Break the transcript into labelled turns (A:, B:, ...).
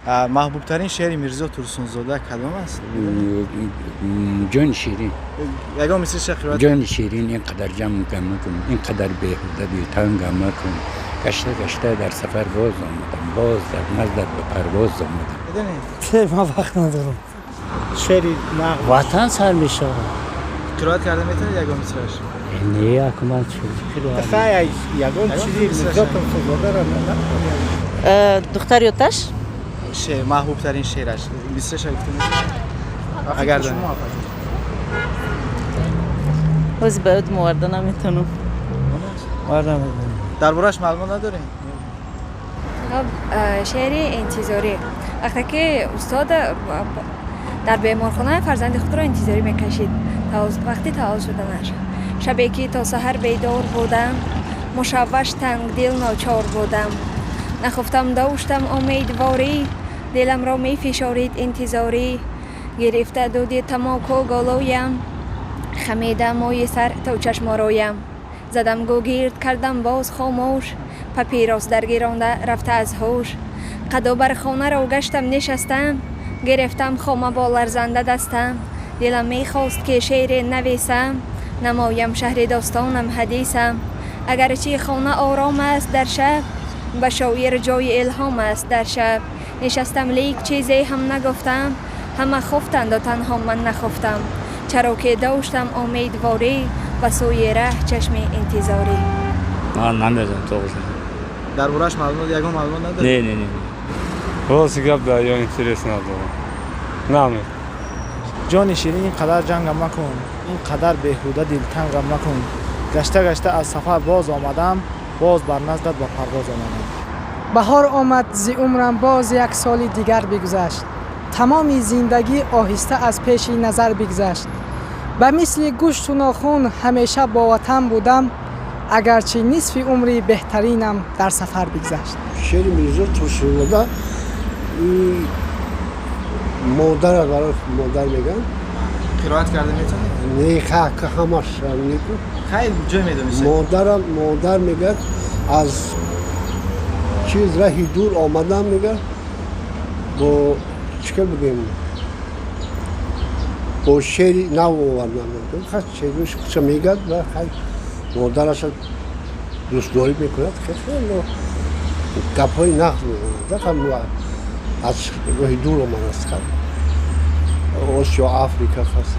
A: محبوب ترین شعر میرزا ترسونزاده کدام است؟
B: جان شیرین.
A: یگان مثل شقیقت
B: جان شیرین اینقدر جمع مکن، اینقدر بیهوده بی تنگ مکن. گشته گشته در سفر باز آمدم، باز در نزدت به پرواز آمدم.
C: چه ما وقت ندارم. شعری نقل وطن سر میشه.
A: قرائت کرده میتونه یگان مثلش؟
C: نه اکمال چیزی. دفعه یگان چیزی میرزا ترسونزاده را نه.
D: دختر یوتش
A: شعر محبوب ترین شعرش مثلش اگر داریم
D: از بعد مورد نمیتونم.
A: دربارش معلومات نداریم.
E: شعر انتظاری وقتی که استاد در بیمارخانه فرزند خود را انتظاری میکشید وقتی تاول شدنش، شبی که تا سحر بیدار بودم، مشوش تنگ دل ناچار بودم، نخفتم داشتم امیدواری، دلم را می فشارید انتظاری، گرفته دودی تماکو گلویم، خمیدم موی سر تا چشم رویم، زدم گوگیرد کردم باز خاموش، پپیراس درگیرانده رفته از هوش، قدو بر خانه را گشتم نشستم، گرفتم خامه با لرزنده دستم، دلم می خواست که شعر نویسم، نمایم شهر داستانم حدیثم، اگرچه خانه آرام است در شب، به شاعر جای الهام است در شب، نشستم لیک چیزی هم نگفتم، همه خفتند و تنها من نخفتم، چرا که داشتم امیدواری و سوی ره چشم انتظاری.
F: من نمیدونم تو باشم.
A: دربارش معلومات یگان معلومات نداریم.
F: نه راست گپ در یا اینترس ندارم. نه
C: جان شیرین اینقدر جنگ مکن، اینقدر بیهوده دلتنگ مکن، گشته گشته از سفر باز آمدم، باز بر نزدت با پرواز آمدم.
G: بهار آمد زی عمرم باز یک سال دیگر بگذشت، تمام زندگی آهسته از پیش نظر بگذشت، به مثل گوشت و ناخن همیشه با وطن بودم، اگرچه نصف عمری بهترینم در سفر بگذشت.
H: شعر میرزا ترسونزاده مادر برای مادر میگن.
A: قرائت کرده میتونه؟
H: نه که همش نیکو.
A: خیلی جای میدونی.
H: مادر میگه از چیز راهی دور آمدم میگه با چیکار بگیم با شعری نو آوردم میگه خیلی شعرش چه میگه و خیلی مادرش دوست داری میکند خیلی گپ‌های نقد میکنه خیلی از راهی دور آمده است خیلی آسیا آفریقا خواست